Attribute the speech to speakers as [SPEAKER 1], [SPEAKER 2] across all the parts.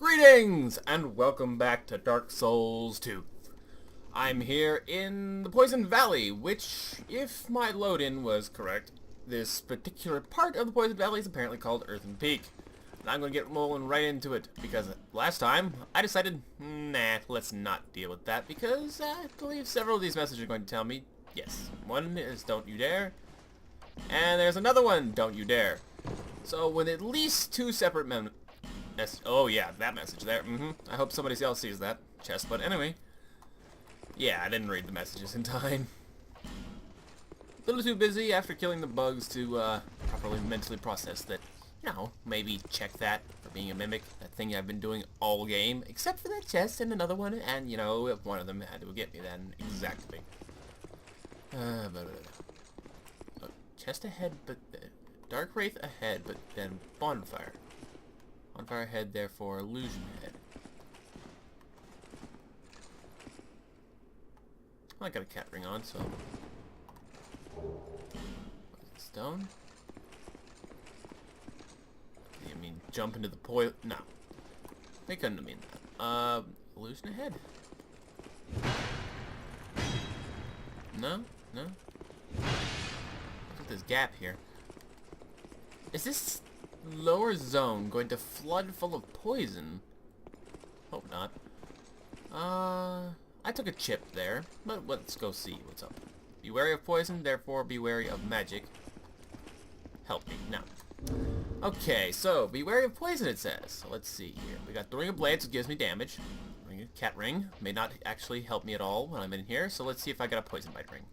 [SPEAKER 1] Greetings, and welcome back to Dark Souls 2. I'm here in the Poison Valley, which, if my load-in was correct, this particular part of the Poison Valley is apparently called Earthen Peak. And I'm going to get rolling right into it, because last time, I decided, nah, let's not deal with that, because I believe several of these messages are going to tell me, yes, one is don't you dare, and there's another one, don't you dare. So with at least two separate oh yeah, that message there. I hope somebody else sees that chest. But anyway, yeah, I didn't read the messages in time. A little too busy after killing the bugs to properly mentally process that. You know, maybe check that for being a mimic. That thing I've been doing all game, except for that chest and another one. And you know, one of them had to get me then exactly. Chest ahead, but Dark Wraith ahead, but then bonfire. Bonfire head, therefore illusion head. I got a cat ring on, so. What is it, stone? I mean, jump into the no. They couldn't have mean that. Illusion ahead. No? No? Look at this gap here. Is this lower zone going to flood full of poison? Hope not. I took a chip there, but let's go see what's up. Be wary of poison, therefore be wary of magic. Help me, now. Okay, so be wary of poison, it says. So let's see here. We got the Ring of Blades, which gives me damage. Cat ring may not actually help me at all when I'm in here, so let's see if I got a poison bite ring.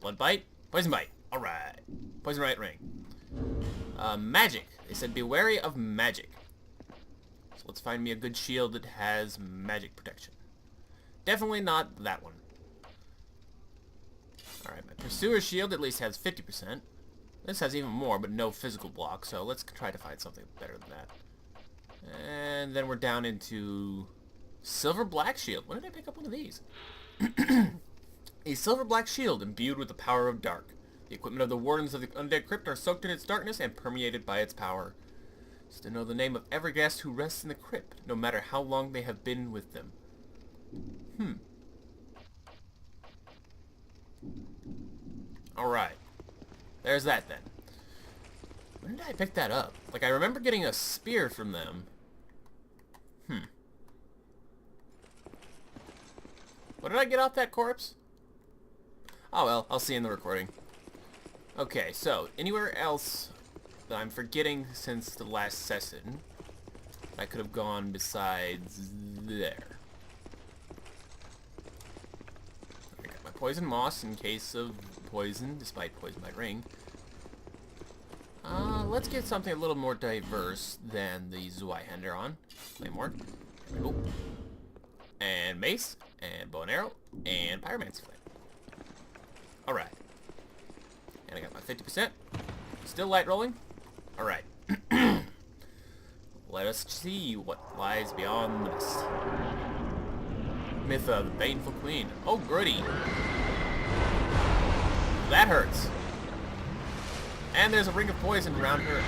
[SPEAKER 1] Blood bite, poison bite. Alright. Poison bite ring. Magic. They said be wary of magic. So let's find me a good shield that has magic protection. Definitely not that one. Alright, my Pursuer shield at least has 50%. This has even more, but no physical block, so let's try to find something better than that. And then we're down into Silver Black Shield. When did I pick up one of these? A Silver Black Shield imbued with the power of dark. The equipment of the Wardens of the Undead Crypt are soaked in its darkness and permeated by its power. Just to know the name of every guest who rests in the crypt, no matter how long they have been with them. Alright. There's that then. When did I pick that up? Like, I remember getting a spear from them. What did I get off that corpse? Oh well, I'll see in the recording. Okay, so, anywhere else that I'm forgetting since the last session, I could have gone besides there. I got my poison moss in case of poison, despite poison bite ring. Let's get something a little more diverse than the Zweihander on. Claymore. There we go. And mace, and bow and arrow, and pyromancy flame. Alright. And I got my 50%. Still light rolling. Alright. Let us see what lies beyond the mist. Myth of the Baneful Queen. Oh, Grody. That hurts. And there's a ring of poison around her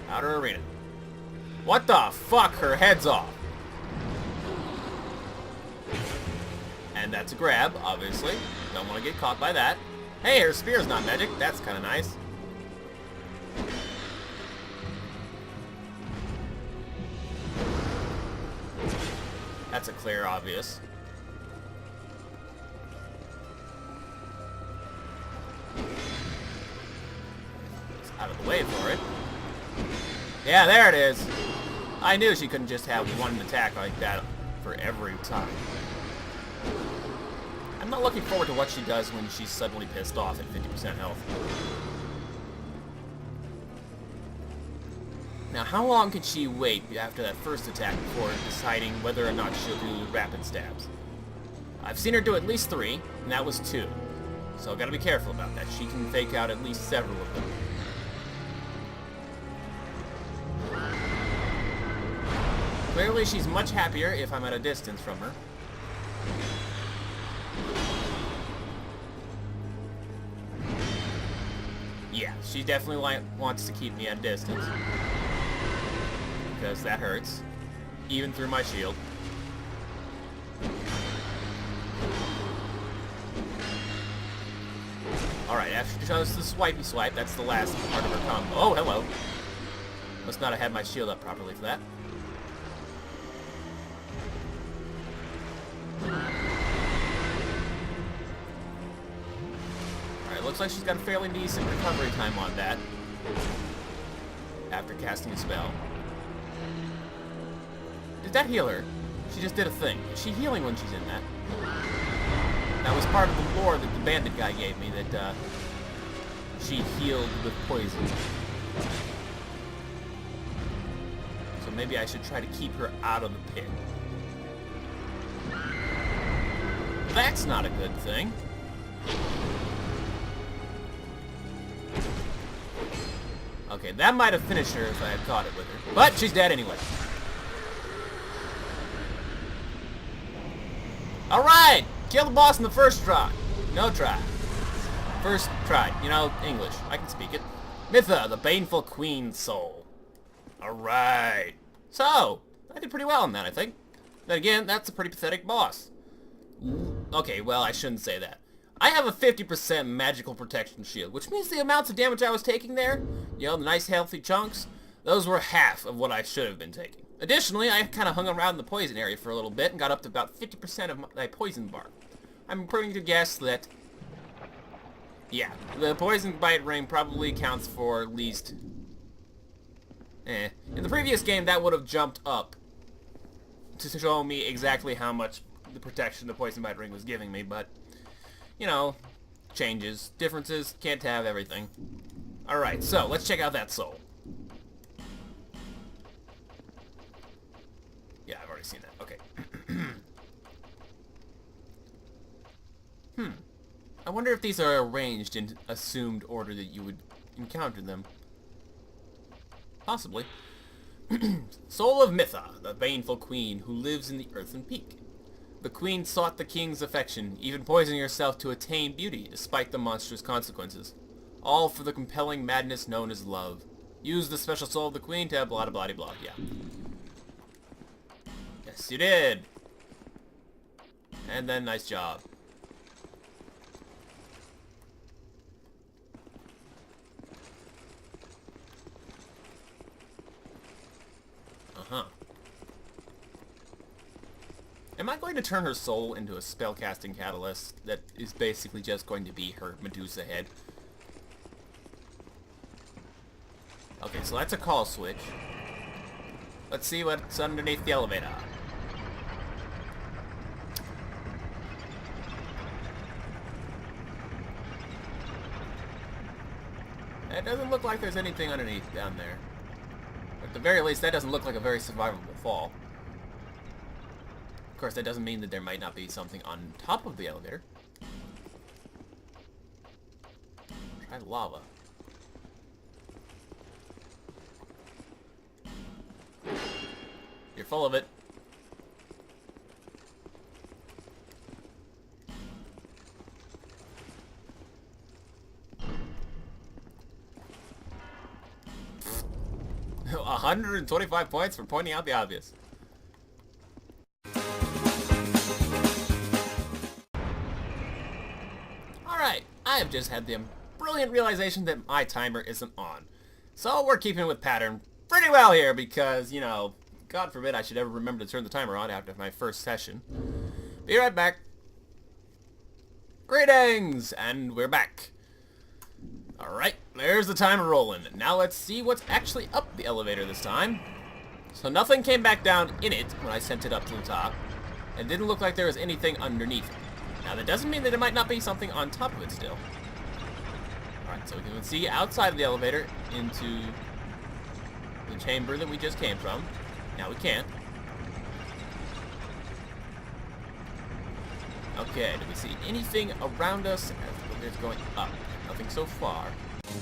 [SPEAKER 1] outer arena. What the fuck? Her head's off. And that's a grab, obviously. Don't want to get caught by that. Hey, her spear's not magic. That's kind of nice. That's a clear obvious. It's out of the way for it. Yeah, there it is. I knew she couldn't just have one attack like that for every time. I'm not looking forward to what she does when she's suddenly pissed off at 50% health. Now, how long can she wait after that first attack before deciding whether or not she'll do rapid stabs? I've seen her do at least 3, and that was 2. So gotta be careful about that. She can fake out at least several of them. Clearly, she's much happier if I'm at a distance from her. Yeah, she definitely wants to keep me at distance. because that hurts, even through my shield. Alright, after she does the swipey swipe, that's the last part of her combo. Oh, hello. Must not have had my shield up properly for that. Alright, looks like she's got a fairly decent recovery time on that. After casting a spell. Did that heal her? She just did a thing. Is she healing when she's in that? That was part of the lore that the bandit guy gave me, that she healed with poison. So maybe I should try to keep her out of the pit. That's not a good thing. Okay, that might have finished her if I had caught it with her. But she's dead anyway. Alright! Kill the boss in the first try. No try. First try. You know, English. I can speak it. Mytha, the Baneful Queen soul. Alright. So, I did pretty well on that, I think. Then again, that's a pretty pathetic boss. Okay, well, I shouldn't say that. I have a 50% magical protection shield, which means the amounts of damage I was taking there, you know, the nice healthy chunks, those were half of what I should have been taking. Additionally, I kind of hung around the poison area for a little bit and got up to about 50% of my poison bar. I'm going to guess that, yeah, the poison bite ring probably counts for at least, in the previous game, that would have jumped up to show me exactly how much the protection the poison bite ring was giving me, but, you know, changes, differences, can't have everything. Alright, so, let's check out that soul. Yeah, I've already seen that. Okay. I wonder if these are arranged in assumed order that you would encounter them. Possibly. Soul of Mytha, the Baneful Queen, who lives in the Earthen Peak. The Queen sought the King's affection, even poisoning herself to attain beauty, despite the monstrous consequences. All for the compelling madness known as love. Use the special soul of the Queen to blah blah blah blah. Yeah. Yes, you did. And then, nice job. Uh-huh. Am I going to turn her soul into a spellcasting catalyst that is basically just going to be her Medusa head? Okay, so that's a call switch. Let's see what's underneath the elevator. It doesn't look like there's anything underneath down there. At the very least, that doesn't look like a very survivable fall. Of course, that doesn't mean that there might not be something on top of the elevator. Try lava. You're full of it. Pfft. 125 points for pointing out the obvious. Alright, I have just had the brilliant realization that my timer isn't on. So we're keeping with pattern pretty well here because, you know, God forbid I should ever remember to turn the timer on after my first session. Be right back. Greetings! And we're back. Alright, there's the timer rolling. Now let's see what's actually up the elevator this time. So nothing came back down in it when I sent it up to the top. It didn't look like there was anything underneath it. Now that doesn't mean that there might not be something on top of it still. Alright, so we can see outside of the elevator into the chamber that we just came from. Now we can't. Okay, do we see anything around us as the elevator's going up? Nothing so far.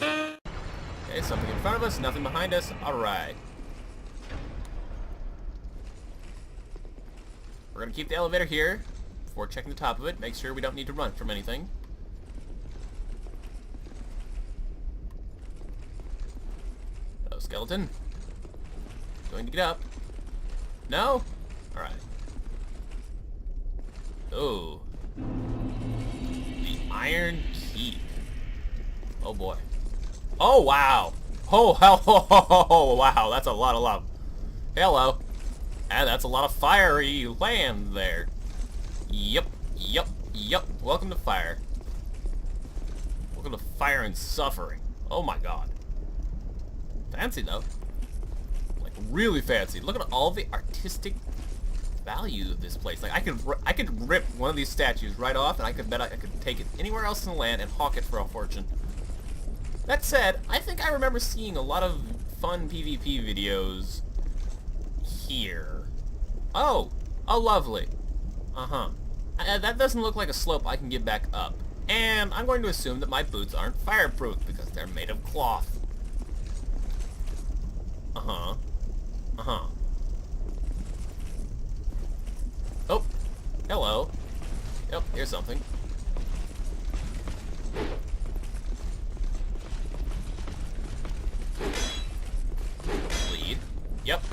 [SPEAKER 1] Okay, something in front of us, nothing behind us. Alright. We're gonna keep the elevator here before checking the top of it. Make sure we don't need to run from anything. Hello, skeleton. Do going to get up. No? Alright. Oh. The Iron Key. Oh boy. Oh wow. Oh, wow. That's a lot of love. Hello. And that's a lot of fiery land there. Yep. Welcome to fire. Welcome to fire and suffering. Oh my god. Fancy though. Like really fancy. Look at all the artistic value of this place. Like I could rip one of these statues right off, and I could take it anywhere else in the land and hawk it for a fortune. That said, I think I remember seeing a lot of fun PvP videos here. Oh, lovely. That doesn't look like a slope I can get back up. And I'm going to assume that my boots aren't fireproof because they're made of cloth. Oh, hello. Yep, here's something. Bleed. Yep.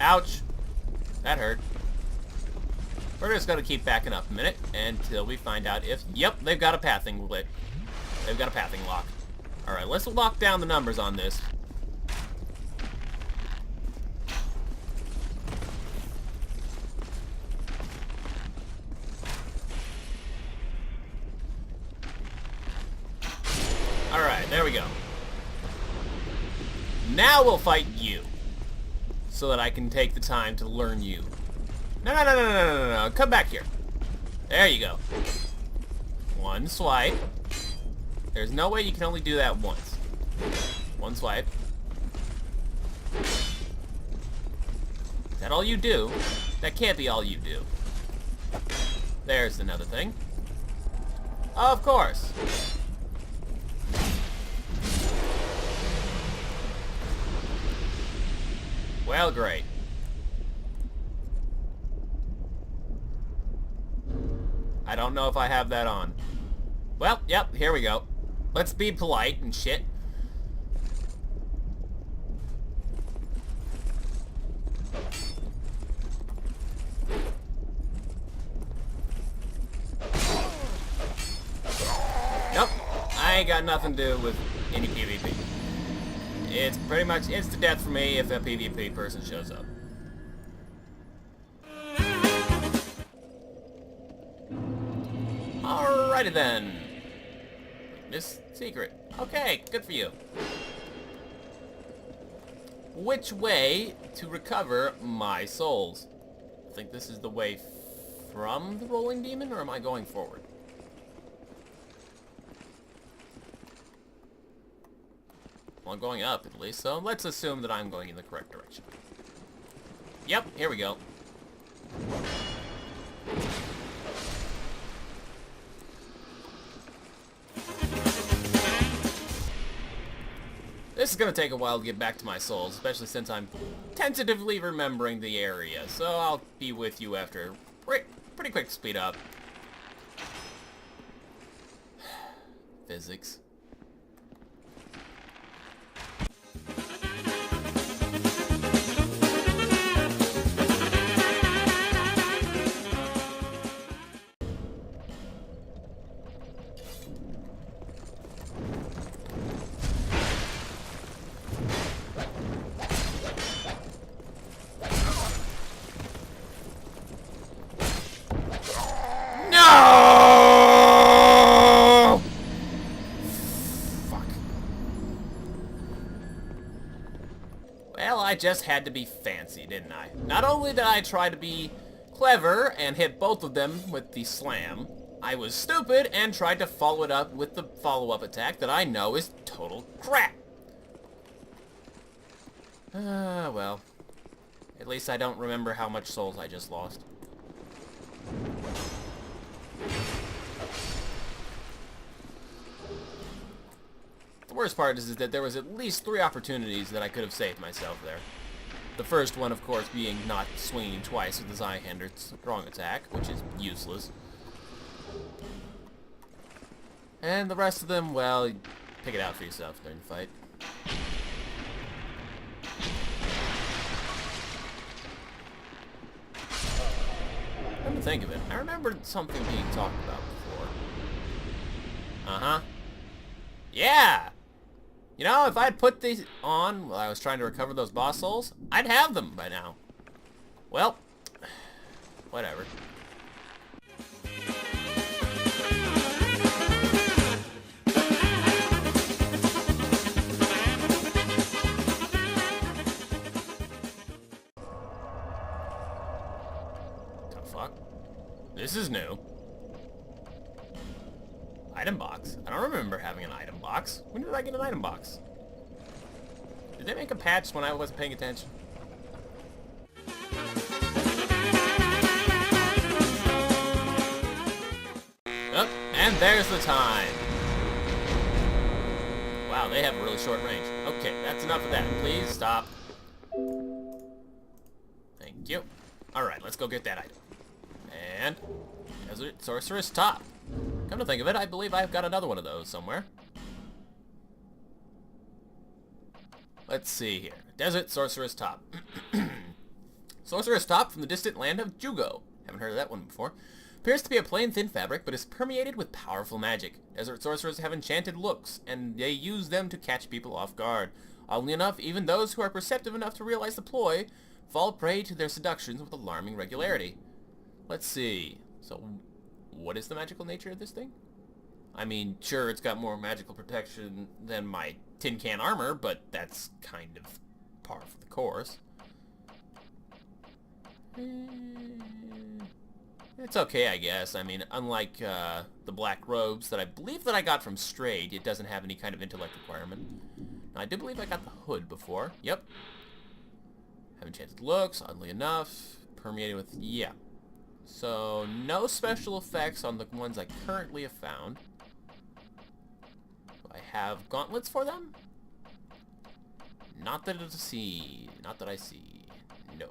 [SPEAKER 1] Ouch. That hurt. We're just gonna keep backing up a minute until we find out if... Yep, they've got a pathing lit. They've got a pathing lock. Alright, let's lock down the numbers on this. Alright, there we go. Now we'll fight you. So that I can take the time to learn you. No. Come back here. There you go. One swipe. There's no way you can only do that once. One swipe. Is that all you do? That can't be all you do. There's another thing. Of course. Well, great. I don't know if I have that on. Well, yep, here we go. Let's be polite and shit. Nope. I ain't got nothing to do with any PvP. It's pretty much instant death for me if a PvP person shows up. Alrighty then. This secret. Okay, good for you. Which way to recover my souls? I think this is the way from the rolling demon, or am I going forward? Well, I'm going up at least, so let's assume that I'm going in the correct direction. Yep, here we go. This is going to take a while to get back to my souls, especially since I'm tentatively remembering the area, so I'll be with you after pretty quick speed up. Physics. No! Fuck. Well, I just had to be fancy, didn't I? Not only did I try to be clever and hit both of them with the slam, I was stupid and tried to follow it up with the follow-up attack that I know is total crap. Well. At least I don't remember how much souls I just lost. The worst part is that there was at least 3 opportunities that I could have saved myself there. The first one, of course, being not swinging twice with the Zyhander's strong attack, which is useless. And the rest of them, well, pick it out for yourself during the fight. think of it, I remembered something being talked about before. Uh-huh. Yeah! You know, if I had put these on while I was trying to recover those boss souls, I'd have them by now. Well, whatever. The fuck? This is new. Item box? I don't remember having an item box. When did I get an item box? Did they make a patch when I wasn't paying attention? Oh, and there's the time. Wow, they have a really short range. Okay, that's enough of that. Please stop. Thank you. Alright, let's go get that item. And Desert Sorceress Top. Come to think of it, I believe I've got another one of those somewhere. Let's see here. Desert Sorceress Top. Sorceress Top from the distant land of Jugo. Haven't heard of that one before. Appears to be a plain thin fabric, but is permeated with powerful magic. Desert sorcerers have enchanted looks, and they use them to catch people off guard. Oddly enough, even those who are perceptive enough to realize the ploy fall prey to their seductions with alarming regularity. Let's see. So, what is the magical nature of this thing? I mean, sure, it's got more magical protection than my tin can armor, but that's kind of par for the course. It's okay, I guess. I mean, unlike the black robes that I believe that I got from Strayed, it doesn't have any kind of intellect requirement. Now, I do believe I got the hood before. Yep. Have enchanted looks, oddly enough. Permeated with... yeah. So, no special effects on the ones I currently have found. Do I have gauntlets for them? Not that I see. Not that I see. No.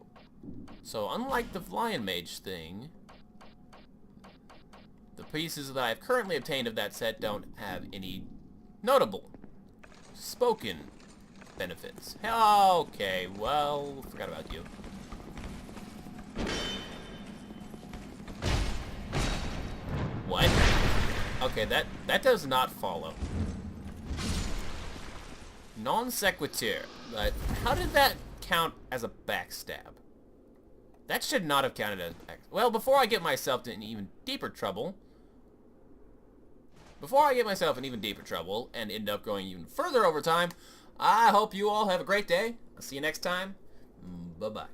[SPEAKER 1] So, unlike the Lion Mage thing, the pieces that I've currently obtained of that set don't have any notable spoken benefits. Okay, well, forgot about you. What? Okay, that does not follow. Non sequitur. But how did that count as a backstab? That should not have counted as... well, before I get myself in even deeper trouble... and end up going even further over time, I hope you all have a great day. I'll see you next time. Bye-bye.